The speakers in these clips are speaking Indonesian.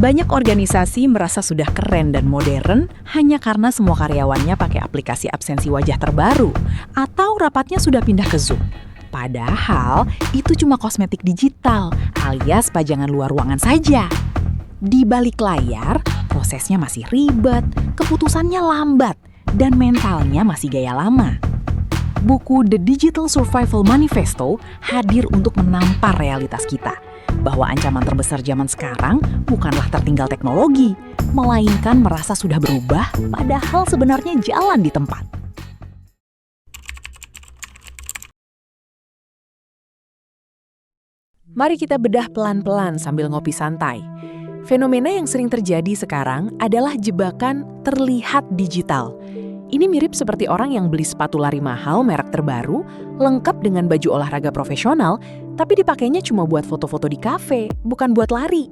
Banyak organisasi merasa sudah keren dan modern hanya karena semua karyawannya pakai aplikasi absensi wajah terbaru atau rapatnya sudah pindah ke Zoom. Padahal itu cuma kosmetik digital alias pajangan luar ruangan saja. Di balik layar, prosesnya masih ribet, keputusannya lambat, dan mentalnya masih gaya lama. Buku The Digital Survival Manifesto hadir untuk menampar realitas kita, bahwa ancaman terbesar zaman sekarang bukanlah tertinggal teknologi, melainkan merasa sudah berubah padahal sebenarnya jalan di tempat. Mari kita bedah pelan-pelan sambil ngopi santai. Fenomena yang sering terjadi sekarang adalah jebakan terlihat digital. Ini mirip seperti orang yang beli sepatu lari mahal merek terbaru, lengkap dengan baju olahraga profesional, tapi dipakainya cuma buat foto-foto di kafe, bukan buat lari.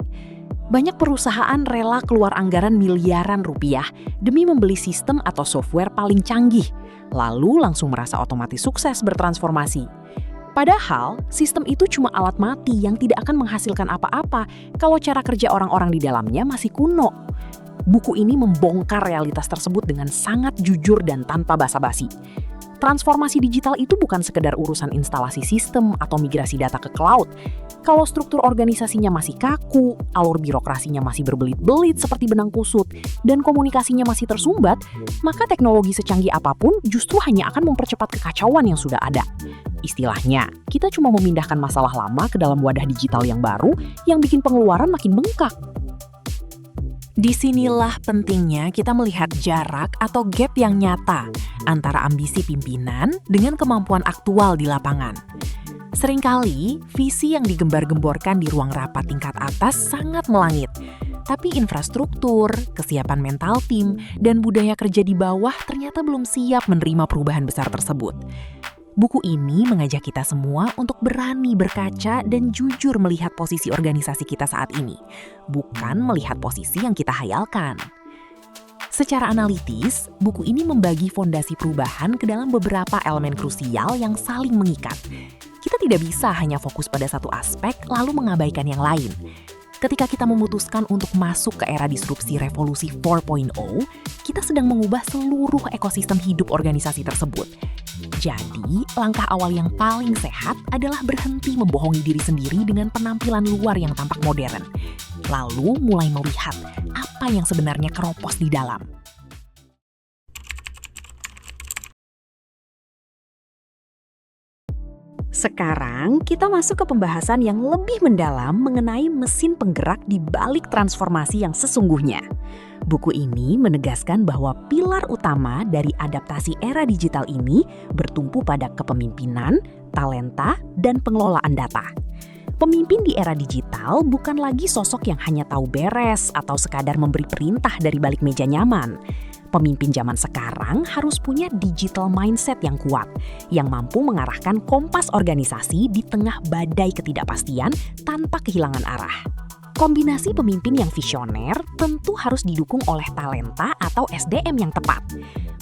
Banyak perusahaan rela keluar anggaran miliaran rupiah demi membeli sistem atau software paling canggih, lalu langsung merasa otomatis sukses bertransformasi. Padahal, sistem itu cuma alat mati yang tidak akan menghasilkan apa-apa kalau cara kerja orang-orang di dalamnya masih kuno. Buku ini membongkar realitas tersebut dengan sangat jujur dan tanpa basa-basi. Transformasi digital itu bukan sekedar urusan instalasi sistem atau migrasi data ke cloud. Kalau struktur organisasinya masih kaku, alur birokrasinya masih berbelit-belit seperti benang kusut, dan komunikasinya masih tersumbat, maka teknologi secanggih apapun justru hanya akan mempercepat kekacauan yang sudah ada. Istilahnya, kita cuma memindahkan masalah lama ke dalam wadah digital yang baru yang bikin pengeluaran makin bengkak. Disinilah pentingnya kita melihat jarak atau gap yang nyata antara ambisi pimpinan dengan kemampuan aktual di lapangan. Seringkali, visi yang digembar-gemborkan di ruang rapat tingkat atas sangat melangit. Tapi infrastruktur, kesiapan mental tim, dan budaya kerja di bawah ternyata belum siap menerima perubahan besar tersebut. Buku ini mengajak kita semua untuk berani berkaca dan jujur melihat posisi organisasi kita saat ini, bukan melihat posisi yang kita hayalkan. Secara analitis, buku ini membagi fondasi perubahan ke dalam beberapa elemen krusial yang saling mengikat. Kita tidak bisa hanya fokus pada satu aspek lalu mengabaikan yang lain. Ketika kita memutuskan untuk masuk ke era disrupsi revolusi 4.0, kita sedang mengubah seluruh ekosistem hidup organisasi tersebut. Jadi, langkah awal yang paling sehat adalah berhenti membohongi diri sendiri dengan penampilan luar yang tampak modern. Lalu mulai melihat apa yang sebenarnya keropos di dalam. Sekarang kita masuk ke pembahasan yang lebih mendalam mengenai mesin penggerak di balik transformasi yang sesungguhnya. Buku ini menegaskan bahwa pilar utama dari adaptasi era digital ini bertumpu pada kepemimpinan, talenta, dan pengelolaan data. Pemimpin di era digital bukan lagi sosok yang hanya tahu beres atau sekadar memberi perintah dari balik meja nyaman. Pemimpin zaman sekarang harus punya digital mindset yang kuat, yang mampu mengarahkan kompas organisasi di tengah badai ketidakpastian tanpa kehilangan arah. Kombinasi pemimpin yang visioner tentu harus didukung oleh talenta atau SDM yang tepat.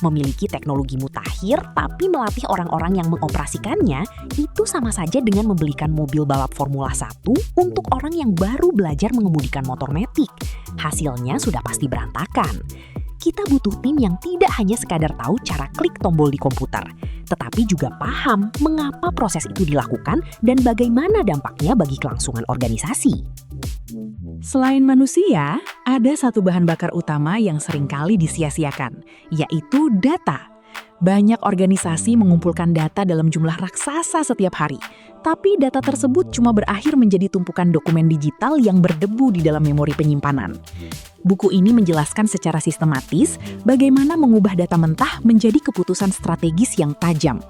Memiliki teknologi mutakhir tapi melatih orang-orang yang mengoperasikannya itu sama saja dengan membelikan mobil balap Formula 1 untuk orang yang baru belajar mengemudikan motor matic. Hasilnya sudah pasti berantakan. Kita butuh tim yang tidak hanya sekadar tahu cara klik tombol di komputer, tetapi juga paham mengapa proses itu dilakukan dan bagaimana dampaknya bagi kelangsungan organisasi. Selain manusia, ada satu bahan bakar utama yang seringkali disia-siakan, yaitu data. Banyak organisasi mengumpulkan data dalam jumlah raksasa setiap hari, tapi data tersebut cuma berakhir menjadi tumpukan dokumen digital yang berdebu di dalam memori penyimpanan. Buku ini menjelaskan secara sistematis bagaimana mengubah data mentah menjadi keputusan strategis yang tajam.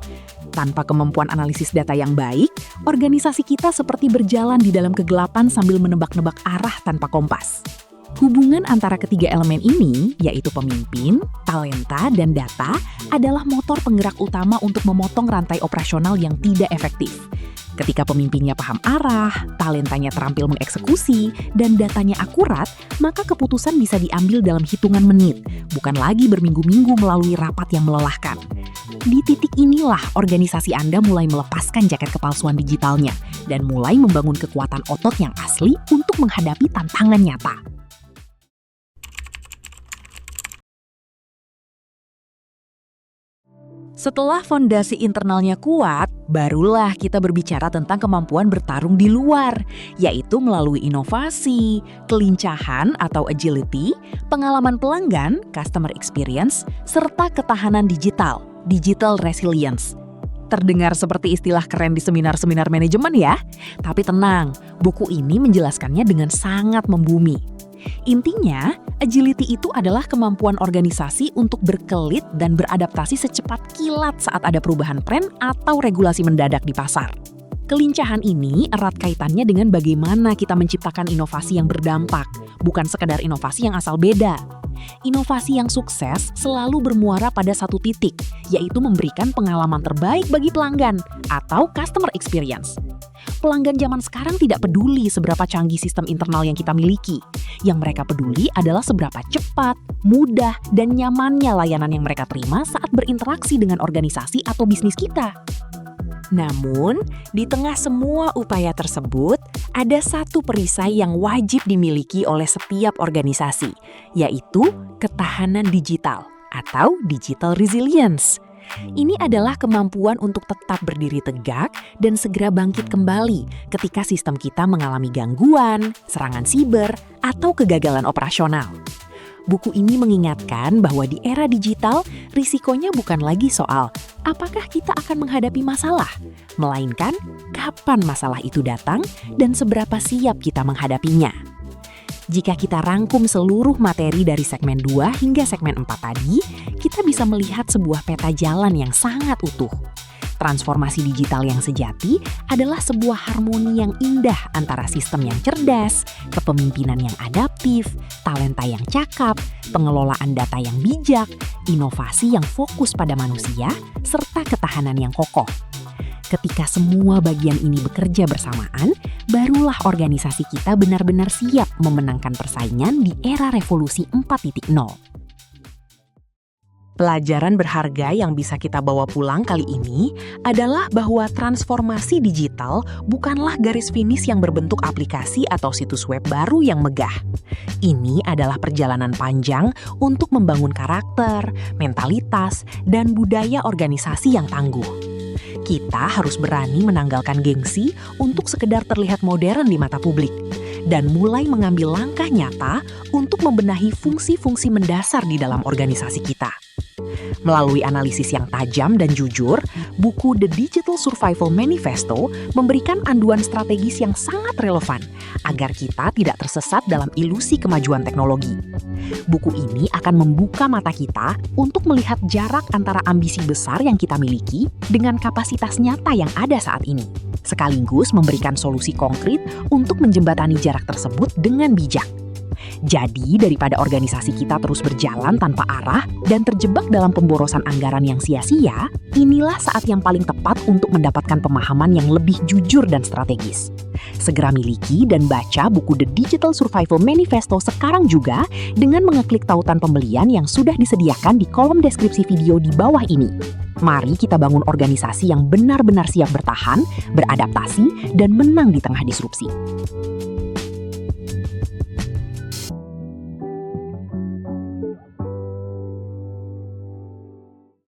Tanpa kemampuan analisis data yang baik, organisasi kita seperti berjalan di dalam kegelapan sambil menebak-nebak arah tanpa kompas. Hubungan antara ketiga elemen ini, yaitu pemimpin, talenta, dan data, adalah motor penggerak utama untuk memotong rantai operasional yang tidak efektif. Ketika pemimpinnya paham arah, talentanya terampil mengeksekusi, dan datanya akurat, maka keputusan bisa diambil dalam hitungan menit, bukan lagi berminggu-minggu melalui rapat yang melelahkan. Di titik inilah organisasi Anda mulai melepaskan jaket kepalsuan digitalnya, dan mulai membangun kekuatan otot yang asli untuk menghadapi tantangan nyata. Setelah fondasi internalnya kuat, barulah kita berbicara tentang kemampuan bertarung di luar, yaitu melalui inovasi, kelincahan atau agility, pengalaman pelanggan, customer experience, serta ketahanan digital resilience. Terdengar seperti istilah keren di seminar-seminar manajemen ya, tapi tenang, buku ini menjelaskannya dengan sangat membumi. Intinya, agility itu adalah kemampuan organisasi untuk berkelit dan beradaptasi secepat kilat saat ada perubahan tren atau regulasi mendadak di pasar. Kelincahan ini erat kaitannya dengan bagaimana kita menciptakan inovasi yang berdampak, bukan sekedar inovasi yang asal beda. Inovasi yang sukses selalu bermuara pada satu titik, yaitu memberikan pengalaman terbaik bagi pelanggan atau customer experience. Pelanggan zaman sekarang tidak peduli seberapa canggih sistem internal yang kita miliki. Yang mereka peduli adalah seberapa cepat, mudah, dan nyamannya layanan yang mereka terima saat berinteraksi dengan organisasi atau bisnis kita. Namun, di tengah semua upaya tersebut, ada satu perisai yang wajib dimiliki oleh setiap organisasi, yaitu ketahanan digital atau digital resilience. Ini adalah kemampuan untuk tetap berdiri tegak dan segera bangkit kembali ketika sistem kita mengalami gangguan, serangan siber, atau kegagalan operasional. Buku ini mengingatkan bahwa di era digital, risikonya bukan lagi soal apakah kita akan menghadapi masalah, melainkan kapan masalah itu datang dan seberapa siap kita menghadapinya. Jika kita rangkum seluruh materi dari segmen 2 hingga segmen 4 tadi, kita bisa melihat sebuah peta jalan yang sangat utuh. Transformasi digital yang sejati adalah sebuah harmoni yang indah antara sistem yang cerdas, kepemimpinan yang adaptif, talenta yang cakap, pengelolaan data yang bijak, inovasi yang fokus pada manusia, serta ketahanan yang kokoh. Ketika semua bagian ini bekerja bersamaan, barulah organisasi kita benar-benar siap memenangkan persaingan di era revolusi 4.0. Pelajaran berharga yang bisa kita bawa pulang kali ini adalah bahwa transformasi digital bukanlah garis finish yang berbentuk aplikasi atau situs web baru yang megah. Ini adalah perjalanan panjang untuk membangun karakter, mentalitas, dan budaya organisasi yang tangguh. Kita harus berani menanggalkan gengsi untuk sekedar terlihat modern di mata publik dan mulai mengambil langkah nyata untuk membenahi fungsi-fungsi mendasar di dalam organisasi kita. Melalui analisis yang tajam dan jujur, buku The Digital Survival Manifesto memberikan anduan strategis yang sangat relevan agar kita tidak tersesat dalam ilusi kemajuan teknologi. Buku ini akan membuka mata kita untuk melihat jarak antara ambisi besar yang kita miliki dengan kapasitas nyata yang ada saat ini, sekaligus memberikan solusi konkret untuk menjembatani jarak tersebut dengan bijak. Jadi, daripada organisasi kita terus berjalan tanpa arah dan terjebak dalam pemborosan anggaran yang sia-sia, inilah saat yang paling tepat untuk mendapatkan pemahaman yang lebih jujur dan strategis. Segera miliki dan baca buku The Digital Survival Manifesto sekarang juga dengan mengeklik tautan pembelian yang sudah disediakan di kolom deskripsi video di bawah ini. Mari kita bangun organisasi yang benar-benar siap bertahan, beradaptasi, dan menang di tengah disrupsi.